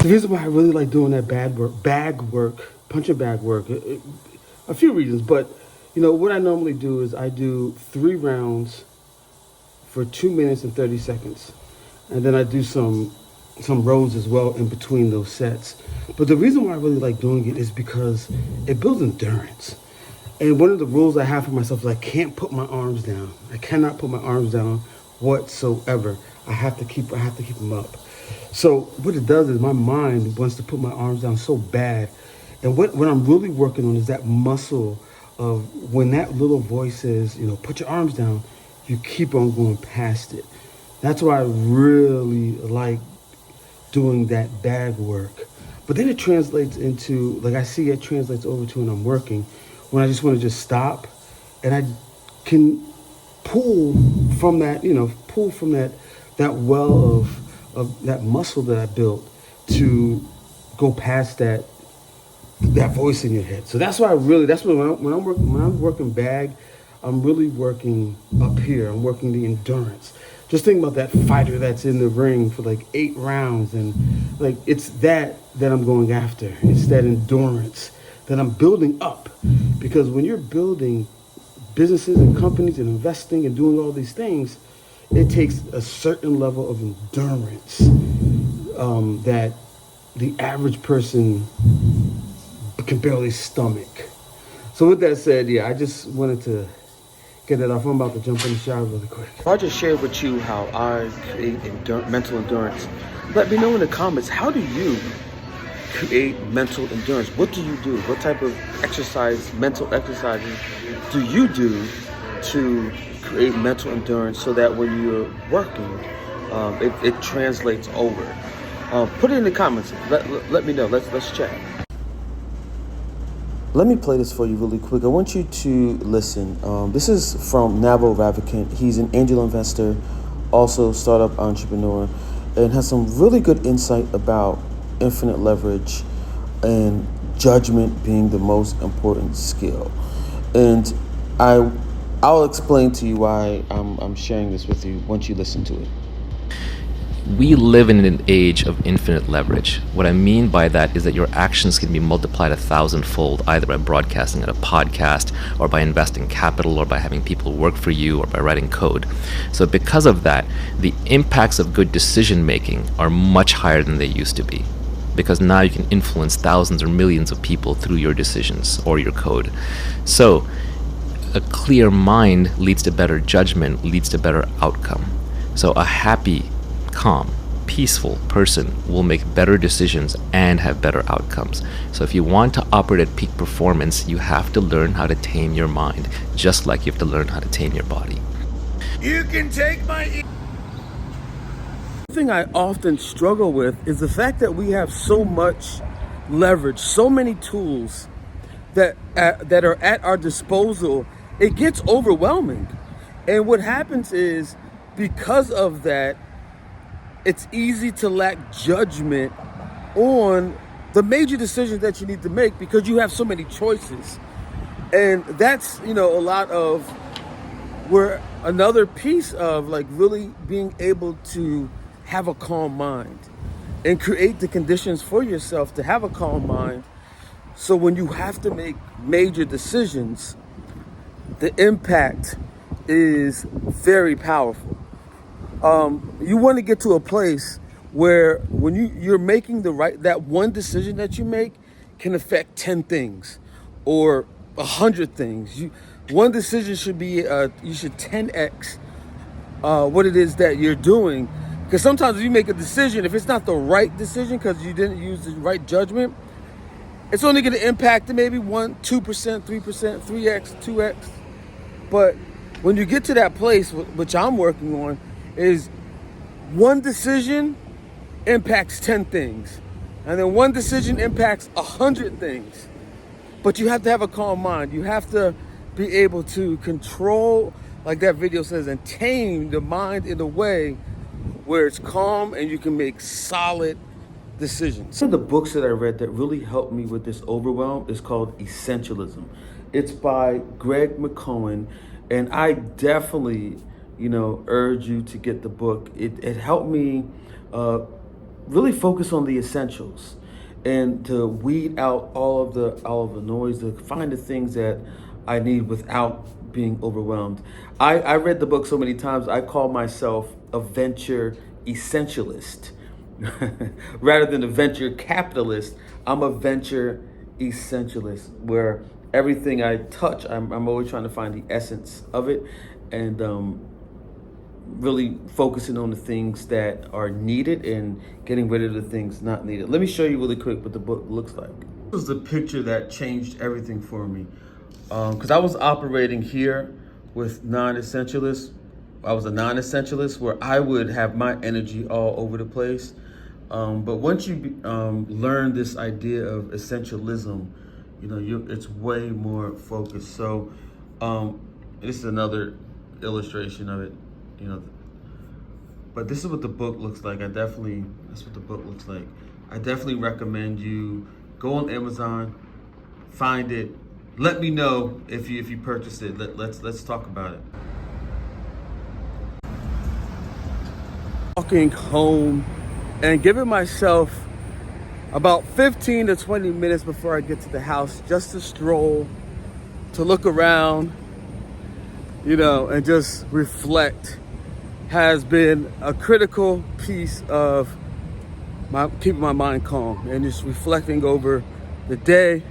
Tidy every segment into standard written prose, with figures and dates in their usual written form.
The reason why I really like doing that punching bag work, a few reasons, but what I normally do is I do 3 rounds for 2 minutes and 30 seconds. And then I do some rows as well in between those sets. But the reason why I really like doing it is because it builds endurance. And one of the rules I have for myself is I can't put my arms down. I cannot put my arms down whatsoever. I have to keep them up. So what it does is my mind wants to put my arms down so bad. And what I'm really working on is that muscle of when that little voice says, put your arms down, you keep on going past it. That's why I really like doing that bag work. But then it translates into, like I see it translates over to when I'm working, when I just want to just stop and I can pull from that well of that muscle that I built to go past that voice in your head. So that's why when I'm working bag, I'm really working up here. I'm working the endurance. Just think about that fighter that's in the ring for like 8 rounds, and like it's that I'm going after. It's that endurance that I'm building up, because when you're building businesses and companies and investing and doing all these things, it takes a certain level of endurance that the average person can barely stomach. So with that said, I just wanted to get that off. I'm about to jump in the shower really quick. I just shared with you how I create mental endurance. Let me know in the comments, how do you create mental endurance? What do you do? What type of mental exercises do you do to create mental endurance so that when you're working, it translates over? Put it in the comments. Let me know. Let's chat. Let me play this for you really quick. I want you to listen. This is from Navo Ravikant. He's an angel investor, also startup entrepreneur, and has some really good insight about infinite leverage and judgment being the most important skill. And I'll explain to you why I'm sharing this with you once you listen to it. We live in an age of infinite leverage. What I mean by that is that your actions can be multiplied 1,000-fold, either by broadcasting at a podcast, or by investing capital, or by having people work for you, or by writing code. So because of that, the impacts of good decision making are much higher than they used to be, because now you can influence thousands or millions of people through your decisions or your code. So a clear mind leads to better judgment, leads to better outcome. So a happy, calm, peaceful person will make better decisions and have better outcomes. So if you want to operate at peak performance, you have to learn how to tame your mind, just like you have to learn how to tame your body. You can take my... The thing I often struggle with is the fact that we have so much leverage, so many tools that are at our disposal. It gets overwhelming. And what happens is, because of that, it's easy to lack judgment on the major decisions that you need to make, because you have so many choices. And that's, a lot of where another piece of like really being able to have a calm mind and create the conditions for yourself to have a calm mind. So when you have to make major decisions, the impact is very powerful. You want to get to a place where when you're making that one decision that you make can affect 10 things or 100 things. One decision should be, you should 10x what it is that you're doing. Because sometimes if you make a decision, if it's not the right decision because you didn't use the right judgment, it's only going to impact maybe 1%, 2%, 3%, 3x, 2x. But when you get to that place, which I'm working on, is one decision impacts 10 things. And then one decision impacts 100 things. But you have to have a calm mind. You have to be able to control, like that video says, and tame the mind in a way where it's calm and you can make solid decisions. One of the books that I read that really helped me with this overwhelm is called Essentialism. It's by Greg McKeown, and I definitely, urge you to get the book. It helped me really focus on the essentials and to weed out all of the noise, to find the things that I need without being overwhelmed. I read the book so many times, I call myself a venture essentialist. Rather than a venture capitalist, I'm a venture essentialist, where everything I touch, I'm always trying to find the essence of it, and really focusing on the things that are needed and getting rid of the things not needed. Let me show you really quick what the book looks like. This was the picture that changed everything for me. Because I was operating here with non-essentialists. I was a non-essentialist where I would have my energy all over the place. But once you learn this idea of essentialism, it's way more focused. So this is another illustration of it. But this is what the book looks like. That's what the book looks like. I definitely recommend you go on Amazon, find it. Let me know if you purchased it. Let's talk about it. Walking home and giving myself about 15 to 20 minutes before I get to the house just to stroll, to look around, and just reflect, has been a critical piece of keeping my mind calm and just reflecting over the day,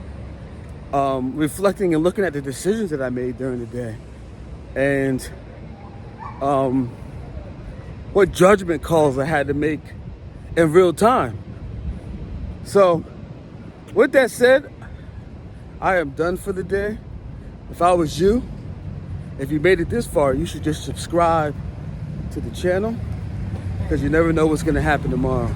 reflecting and looking at the decisions that I made during the day, and what judgment calls I had to make in real time. So with that said, I am done for the day. If I was you, if you made it this far, you should just subscribe to the channel, because you never know what's going to happen tomorrow.